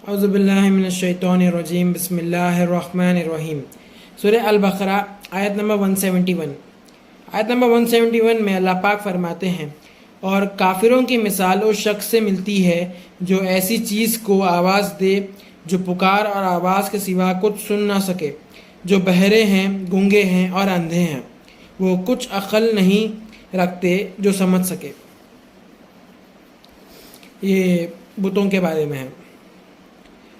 اعوذ باللہ من الشیطان الرجیم بسم اللہ الرحمن الرحیم۔ سورہ البقرہ آیت نمبر 171۔ آیت نمبر 171 میں اللہ پاک فرماتے ہیں، اور کافروں کی مثال اس شخص سے ملتی ہے جو ایسی چیز کو آواز دے جو پکار اور آواز کے سوا کچھ سن نہ سکے، جو بہرے ہیں، گونگے ہیں اور اندھے ہیں، وہ کچھ عقل نہیں رکھتے جو سمجھ سکے۔ یہ بتوں کے بارے میں ہے۔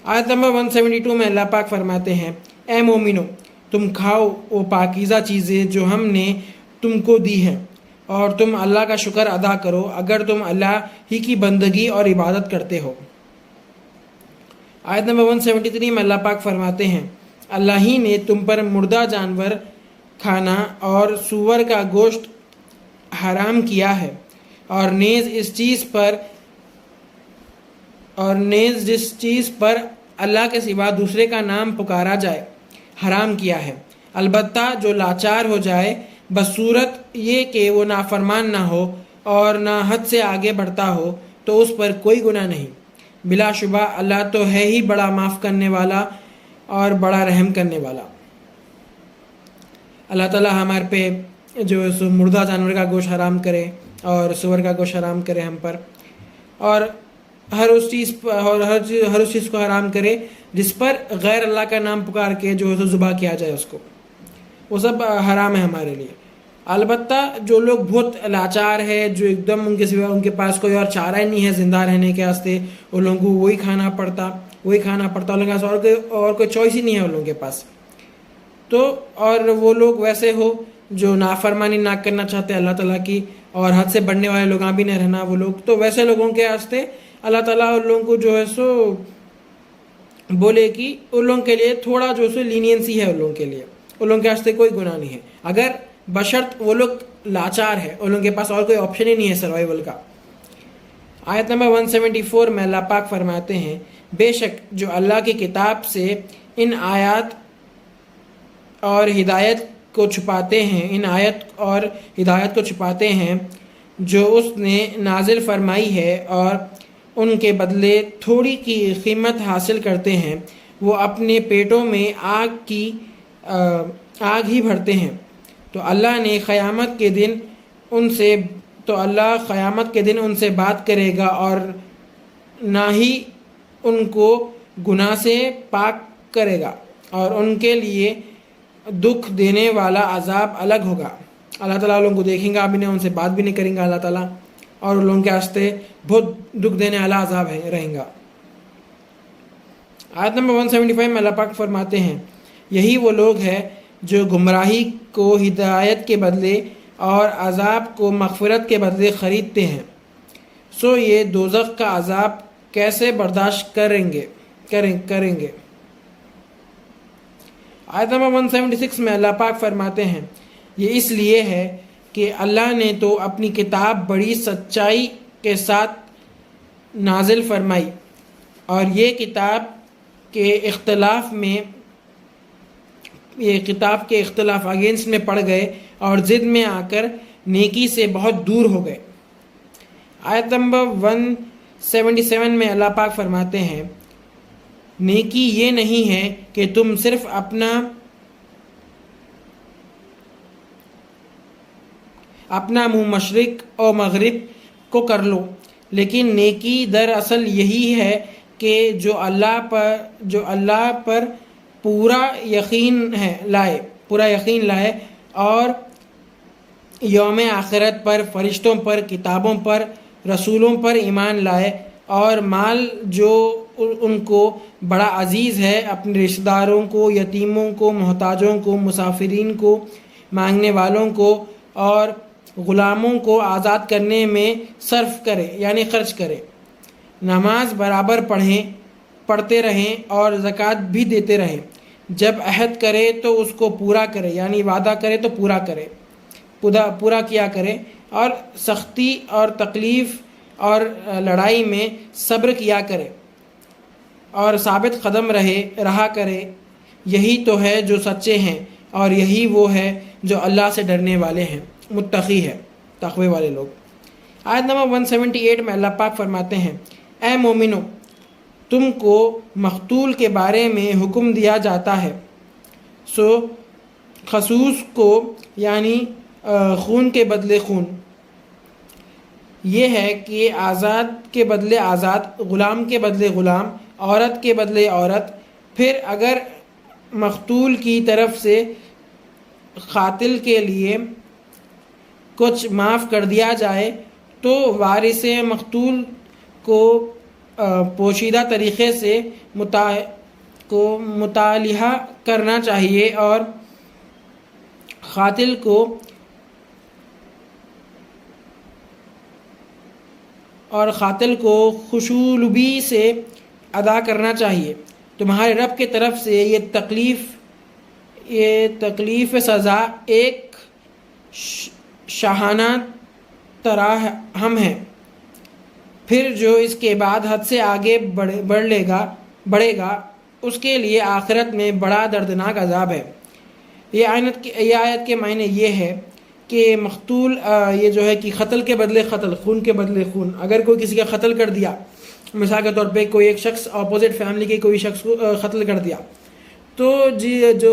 آیت نمبر 172 میں اللہ پاک فرماتے ہیں، اے مومنو، تم کھاؤ وہ پاکیزہ چیزیں جو ہم نے تم کو دی ہیں، اور تم اللہ کا شکر ادا کرو اگر تم اللہ ہی کی بندگی اور عبادت کرتے ہو۔ آیت نمبر 173 میں اللہ پاک فرماتے ہیں، اللہ ہی نے تم پر مردہ جانور کھانا اور سور کا گوشت حرام کیا ہے، اور نیز جس چیز پر اللہ کے سوا دوسرے کا نام پکارا جائے حرام کیا ہے، البتہ جو لاچار ہو جائے بصورت یہ کہ وہ نافرمان نہ ہو اور نہ حد سے آگے بڑھتا ہو تو اس پر کوئی گناہ نہیں۔ بلا شبہ اللہ تو ہے ہی بڑا معاف کرنے والا اور بڑا رحم کرنے والا۔ اللہ تعالیٰ ہمارے پہ جو مردہ جانور کا گوشت حرام کرے اور سور کا گوشت حرام کرے ہم پر، اور ہر اس چیز کو حرام کرے جس پر غیر اللہ کا نام پکار کے جو ہے ذبح کیا جائے اس کو، وہ سب حرام ہے ہمارے لیے۔ البتہ جو لوگ بہت لاچار ہے، جو ایک دم ان کے سوا ان کے پاس کوئی اور چارہ ہی نہیں ہے زندہ رہنے کے واسطے، ان لوگوں کو وہی کھانا پڑتا ان لوگوں کے پاس اور کوئی چوائس ہی نہیں ہے ان لوگوں کے پاس۔ تو اور وہ لوگ ویسے ہو جو نافرمانی نہ کرنا چاہتے اللہ تعالیٰ کی، اور حد سے بڑھنے والے لوگاں بھی نہیں رہنا وہ لوگ، تو ویسے لوگوں کے واسطے اللہ تعالیٰ ان لوگوں کو جو ہے سو بولے کہ ان لوگوں کے لیے تھوڑا جو سو لینینسی ہے، ان لوگوں کے لیے ان لوگوں کے واسطے کوئی گناہ نہیں ہے، اگر بشرط وہ لوگ لاچار ہے، ان لوگوں کے پاس اور کوئی آپشن ہی نہیں ہے سروائیول کا۔ آیت نمبر 174 میں اللہ پاک فرماتے ہیں، بے شک جو اللہ کی کتاب سے ان آیات اور ہدایت کو چھپاتے ہیں جو اس نے نازل فرمائی ہے اور ان کے بدلے تھوڑی کی قیمت حاصل کرتے ہیں، وہ اپنے پیٹوں میں آگ ہی بھرتے ہیں، تو اللہ قیامت کے دن ان سے بات کرے گا اور نہ ہی ان کو گناہ سے پاک کرے گا، اور ان کے لیے دکھ دینے والا عذاب الگ ہوگا۔ اللہ تعالیٰ لوگوں کو دیکھیں گا بھی نہیں، ان سے بات بھی نہیں کریں گا اللہ تعالیٰ، اور ان لوگوں کے واسطے بہت دکھ دینے والا عذاب رہیں گا۔ آیت نمبر 175 میں اللہ پاک فرماتے ہیں، یہی وہ لوگ ہیں جو گمراہی کو ہدایت کے بدلے اور عذاب کو مغفرت کے بدلے خریدتے ہیں، سو یہ دوزخ کا عذاب کیسے برداشت کریں گے۔ آیت نمبر 176 میں اللہ پاک فرماتے ہیں، یہ اس لیے ہے کہ اللہ نے تو اپنی کتاب بڑی سچائی کے ساتھ نازل فرمائی، اور یہ کتاب کے اختلاف اگینسٹ میں پڑ گئے اور ضد میں آ کر نیکی سے بہت دور ہو گئے۔ آیت نمبر 177 میں اللہ پاک فرماتے ہیں، نیکی یہ نہیں ہے کہ تم صرف اپنا منہ مشرق اور مغرب کو کر لو، لیکن نیکی دراصل یہی ہے کہ جو اللہ پر پورا یقین لائے اور یوم آخرت پر، فرشتوں پر، کتابوں پر، رسولوں پر ایمان لائے، اور مال جو ان کو بڑا عزیز ہے اپنے رشتہ داروں کو، یتیموں کو، محتاجوں کو، مسافرین کو، مانگنے والوں کو اور غلاموں کو آزاد کرنے میں صرف کرے، یعنی خرچ کرے، نماز برابر پڑھتے رہیں اور زکوٰۃ بھی دیتے رہیں، جب عہد کرے تو اس کو پورا کرے، یعنی وعدہ کرے تو پورا کیا کرے، اور سختی اور تکلیف اور لڑائی میں صبر کیا کرے، اور ثابت قدم رہا کرے، یہی تو ہے جو سچے ہیں، اور یہی وہ ہے جو اللہ سے ڈرنے والے ہیں، متقی ہے، تقوی والے لوگ۔ آیت نمبر 178 میں اللہ پاک فرماتے ہیں، اے مومنو، تم کو مقتول کے بارے میں حکم دیا جاتا ہے، سو خصوص کو یعنی خون کے بدلے خون، یہ ہے کہ آزاد کے بدلے آزاد، غلام کے بدلے غلام، عورت کے بدلے عورت۔ پھر اگر مقتول کی طرف سے قاتل کے لیے کچھ معاف کر دیا جائے تو وارث مقتول کو پوشیدہ طریقے سے مطالحہ کرنا چاہیے اور قاتل کو خوشولبی سے ادا کرنا چاہیے۔ تمہارے رب کی طرف سے یہ تکلیف سزا ایک شاہانہ تراحم ہے۔ پھر جو اس کے بعد حد سے آگے بڑھے گا اس کے لیے آخرت میں بڑا دردناک عذاب ہے۔ یہ آیت کے معنی یہ ہے کہ مقتول یہ جو ہے کہ قتل کے بدلے قتل، خون کے بدلے خون۔ اگر کوئی کسی کا قتل کر دیا، مثال کے طور پہ کوئی ایک شخص اپوزٹ فیملی کے کوئی شخص کو قتل کر دیا، تو جو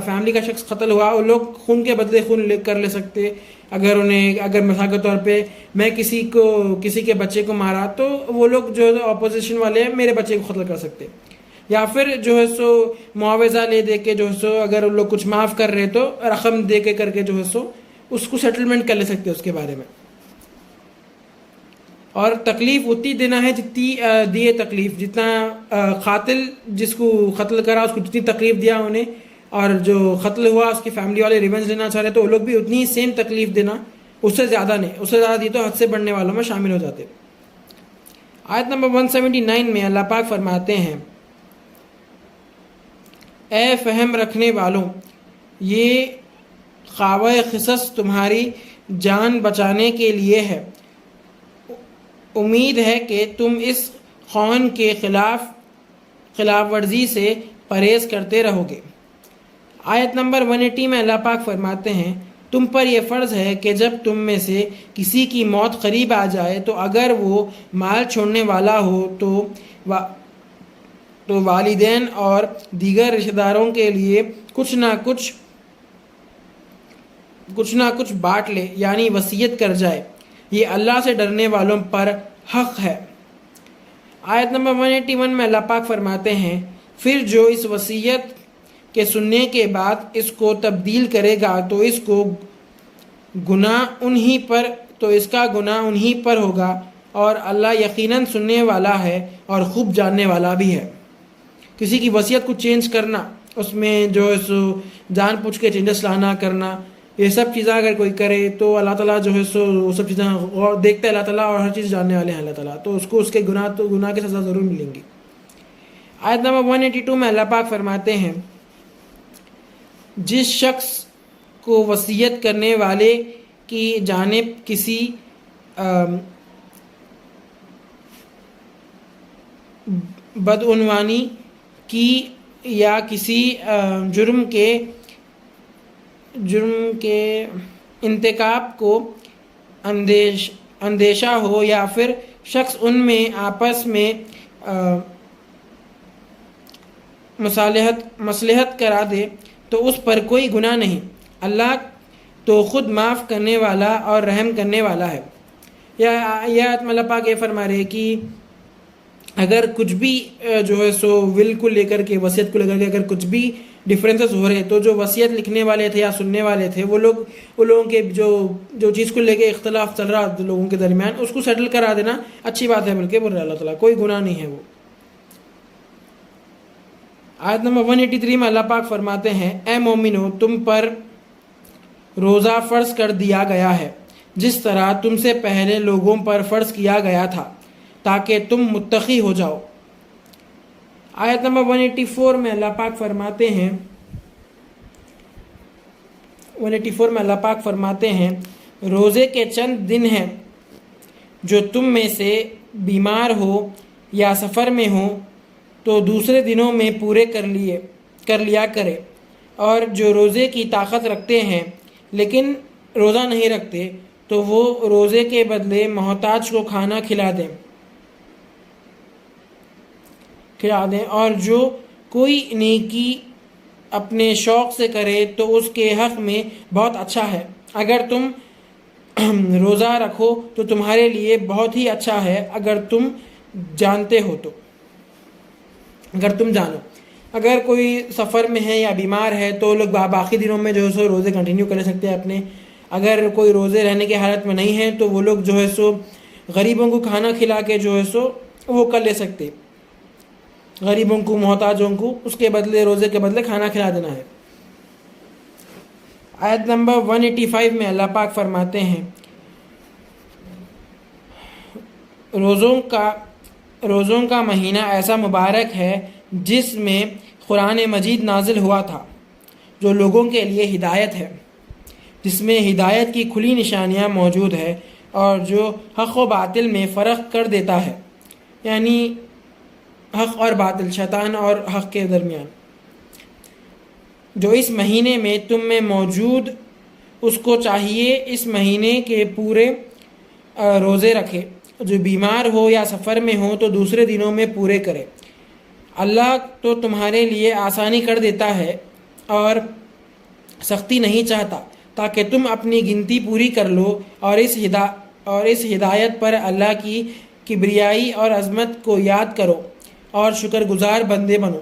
فیملی کا شخص قتل ہوا وہ لوگ خون کے بدلے خون کر لے سکتے۔ اگر مثال کے طور پہ میں کسی کے بچے کو مارا تو وہ لوگ جو ہے اپوزیشن والے میرے بچے کو قتل کر سکتے، یا پھر جو ہے سو معاوضہ لے دے کے جو ہے سو اگر وہ لوگ کچھ معاف کر رہے تو رقم دے کے کر کے جو ہے سو اس کو سیٹلمنٹ کر لے سکتے اس کے بارے میں۔ اور تکلیف اتنی دینا ہے جتنی دیے تکلیف، جتنا قاتل جس کو قتل کرا اس کو جتنی تکلیف دیا انہیں، اور جو قتل ہوا اس کی فیملی والے ریونج لینا چاہ رہے تو وہ لوگ بھی اتنی سیم تکلیف دینا، اس سے زیادہ نہیں، اس سے زیادہ دی تو حد سے بڑھنے والوں میں شامل ہو جاتے۔ آیت نمبر 179 میں اللہ پاک فرماتے ہیں، اے فہم رکھنے والوں، یہ خاوہ قصص تمہاری جان بچانے کے لیے ہے، امید ہے کہ تم اس خون کے خلاف ورزی سے پرہیز کرتے رہو گے۔ آیت نمبر 180 میں اللہ پاک فرماتے ہیں، تم پر یہ فرض ہے کہ جب تم میں سے کسی کی موت قریب آ جائے تو اگر وہ مال چھوڑنے والا ہو تو والدین اور دیگر رشتہ داروں کے لیے کچھ نہ کچھ بانٹ لے، یعنی وصیت کر جائے، یہ اللہ سے ڈرنے والوں پر حق ہے۔ آیت نمبر 181 میں اللہ پاک فرماتے ہیں، پھر جو اس وصیت کے سننے کے بعد اس کو تبدیل کرے گا تو اس کا گناہ انہی پر ہوگا، اور اللہ یقیناً سننے والا ہے اور خوب جاننے والا بھی ہے۔ کسی کی وصیت کو چینج کرنا، اس میں جو ہے سو جان پوچھ کے چینجز لانا کرنا، یہ سب چیزیں اگر کوئی کرے تو اللہ تعالیٰ جو ہے سو وہ سب چیزیں غور دیکھتا ہے اللہ تعالیٰ، اور ہر چیز جاننے والے ہیں اللہ تعالیٰ، تو اس کو اس کے گناہ کی سزا ضرور ملیں گی۔ آیت نمبر 182 میں اللہ پاک فرماتے ہیں، جس شخص کو وصیت کرنے والے کی جانب کسی بدعنوانی کی یا کسی جرم کے انتکاب کو اندیشہ ہو، یا پھر شخص ان میں آپس میں مصلحت کرا دے تو اس پر کوئی گناہ نہیں، اللہ تو خود معاف کرنے والا اور رحم کرنے والا ہے۔ یا آیت میں اللہ پاک یہ فرما رہے کہ اگر کچھ بھی جو ہے سو ول کو لے کر کے، وصیت کو لے کر کے اگر کچھ بھی ڈفرینسز ہو رہے تو جو وصیت لکھنے والے تھے یا سننے والے تھے وہ لوگوں کے جو چیز کو لے کے اختلاف چل رہا لوگوں کے درمیان، اس کو سیٹل کرا دینا اچھی بات ہے، بلکہ بول رہا اللہ تعالیٰ کوئی گناہ نہیں ہے وہ۔ آیت نمبر 183 میں اللہ پاک فرماتے ہیں، اے مومنو، تم پر روزہ فرض کر دیا گیا ہے جس طرح تم سے پہلے لوگوں پر فرض کیا گیا تھا تاکہ تم متقی ہو جاؤ۔ آیت نمبر 184 میں اللہ پاک فرماتے ہیں 184 میں اللہ پاک فرماتے ہیں، روزے کے چند دن ہیں جو تم میں سے بیمار ہو یا سفر میں ہو تو دوسرے دنوں میں پورے کر لیا کرے، اور جو روزے کی طاقت رکھتے ہیں لیکن روزہ نہیں رکھتے تو وہ روزے کے بدلے محتاج کو کھانا کھلا دیں۔ کھلا دیں، اور جو کوئی نیکی اپنے شوق سے کرے تو اس کے حق میں بہت اچھا ہے۔ اگر تم روزہ رکھو تو تمہارے لیے بہت ہی اچھا ہے، اگر تم جانتے ہو تو، اگر تم جانو۔ اگر کوئی سفر میں ہے یا بیمار ہے تو لوگ باقی دنوں میں جو ہے سو روزے کنٹینیو کر سکتے ہیں اپنے۔ اگر کوئی روزے رہنے کی حالت میں نہیں ہے تو وہ لوگ جو ہے سو غریبوں کو کھانا کھلا کے جو ہے سو وہ کر لے سکتے، غریبوں کو، محتاجوں کو، اس کے بدلے، روزے کے بدلے کھانا کھلا دینا ہے۔ آیت نمبر 185 میں اللہ پاک فرماتے ہیں، روزوں کا مہینہ ایسا مبارک ہے جس میں قرآن مجید نازل ہوا تھا، جو لوگوں کے لیے ہدایت ہے، جس میں ہدایت کی کھلی نشانیاں موجود ہے، اور جو حق و باطل میں فرق کر دیتا ہے، یعنی حق اور باطل، شیطان اور حق کے درمیان۔ جو اس مہینے میں تم میں موجود، اس کو چاہیے اس مہینے کے پورے روزے رکھے، جو بیمار ہو یا سفر میں ہو تو دوسرے دنوں میں پورے کرے۔ اللہ تو تمہارے لیے آسانی کر دیتا ہے اور سختی نہیں چاہتا، تاکہ تم اپنی گنتی پوری کر لو، اور اس ہدایت پر اللہ کی کبریائی اور عظمت کو یاد کرو اور شکر گزار بندے بنو۔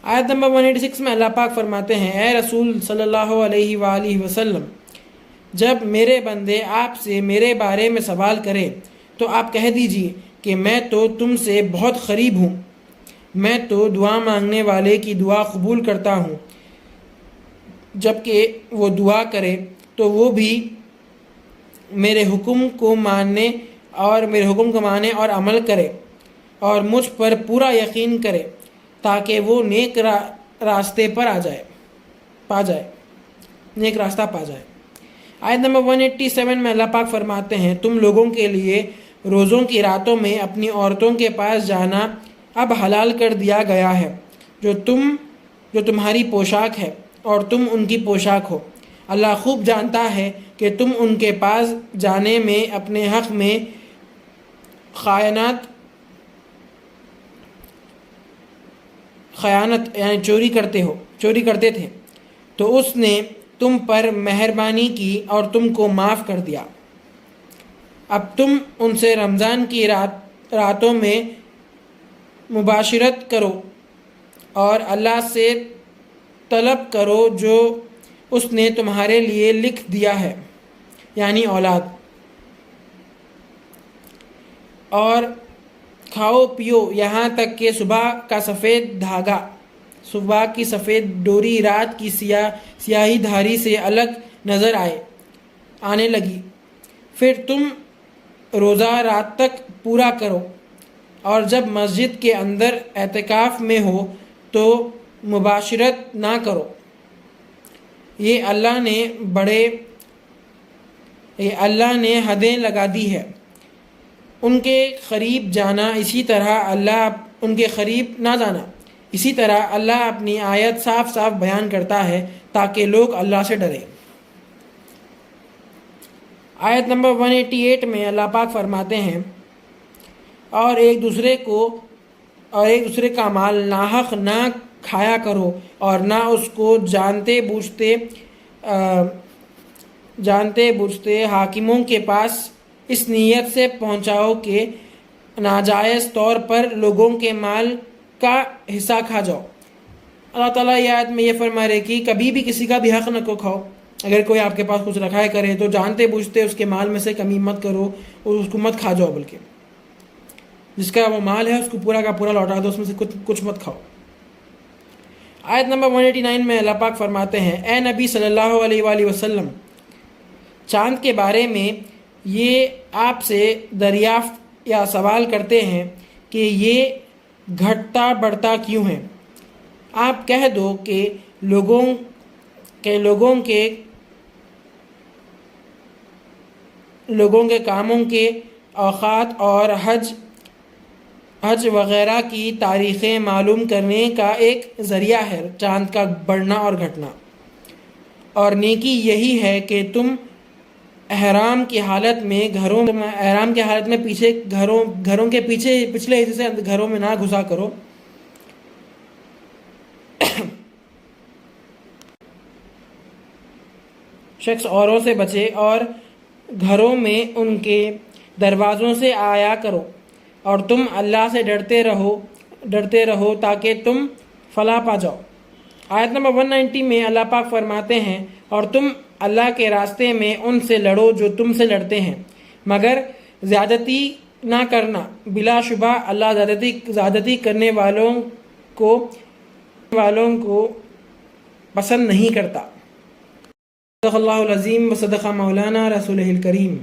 آیت نمبر 186 میں اللہ پاک فرماتے ہیں، اے رسول صلی اللہ علیہ وآلہ وسلم، جب میرے بندے آپ سے میرے بارے میں سوال کریں تو آپ کہہ دیجئے کہ میں تو تم سے بہت قریب ہوں، میں تو دعا مانگنے والے کی دعا قبول کرتا ہوں، جب کہ وہ دعا کرے تو وہ بھی میرے حکم کو مانے اور عمل کرے اور مجھ پر پورا یقین کرے، تاکہ وہ نیک راستے پر نیک راستہ پا جائے۔ آیت نمبر 187 میں اللہ پاک فرماتے ہیں، تم لوگوں کے لیے روزوں کی راتوں میں اپنی عورتوں کے پاس جانا اب حلال کر دیا گیا ہے، جو تمہاری پوشاک ہے اور تم ان کی پوشاک ہو۔ اللہ خوب جانتا ہے کہ تم ان کے پاس جانے میں اپنے حق میں خیانت یعنی چوری کرتے تھے، تو اس نے تم پر مہربانی کی اور تم کو معاف کر دیا۔ اب تم ان سے رمضان کی راتوں میں مباشرت کرو اور اللہ سے طلب کرو جو اس نے تمہارے لیے لکھ دیا ہے، یعنی اولاد، اور کھاؤ پیو یہاں تک کہ صبح کی سفید ڈوری رات کی سیاہی دھاری سے الگ نظر آنے لگی، پھر تم روزہ رات تک پورا کرو، اور جب مسجد کے اندر اعتکاف میں ہو تو مباشرت نہ کرو۔ یہ اللہ نے حدیں لگا دی ہے، ان کے قریب جانا، اسی طرح اللہ اپنی آیت صاف صاف بیان کرتا ہے تاکہ لوگ اللہ سے ڈریں۔ آیت نمبر 188 میں اللہ پاک فرماتے ہیں، اور ایک دوسرے کا مال ناحق نہ کھایا کرو، اور نہ اس کو جانتے بوجھتے حاکموں کے پاس اس نیت سے پہنچاؤ کہ ناجائز طور پر لوگوں کے مال کا حصہ کھا جاؤ۔ اللہ تعالیٰ یہ آیت میں یہ فرما رہے کہ کبھی بھی کسی کا بھی حق نہ کو کھاؤ۔ اگر کوئی آپ کے پاس کچھ رکھا کرے تو جانتے بوجھتے اس کے مال میں سے کمی مت کرو اور اس کو مت کھا جاؤ، بلکہ جس کا وہ مال ہے اس کو پورا کا پورا لوٹا دو، اس میں سے کچھ مت کھاؤ۔ آیت نمبر 189 میں اللہ پاک فرماتے ہیں، اے نبی صلی اللہ علیہ وآلہ وسلم، چاند کے بارے میں یہ آپ سے دریافت یا سوال کرتے ہیں کہ یہ گھٹتا بڑھتا کیوں ہے؟ آپ کہہ دو کہ لوگوں کے کاموں کے اوقات اور حج وغیرہ کی تاریخیں معلوم کرنے کا ایک ذریعہ ہے چاند کا بڑھنا اور گھٹنا، اور نیکی یہی ہے کہ تم احرام کی حالت میں پیچھے گھروں کے پچھلے حصے سے گھروں میں نہ گھسا کرو۔ شخص اوروں سے بچے اور گھروں میں ان کے دروازوں سے آیا کرو، اور تم اللہ سے ڈرتے رہو تاکہ تم فلاح پا جاؤ۔ آیت نمبر 190 میں اللہ پاک فرماتے ہیں، اور تم اللہ کے راستے میں ان سے لڑو جو تم سے لڑتے ہیں، مگر زیادتی نہ کرنا، بلا شبہ اللہ زیادتی کرنے والوں کو پسند نہیں کرتا۔ صدق اللہ العظیم و صدق مولانا رسولہ الکریم۔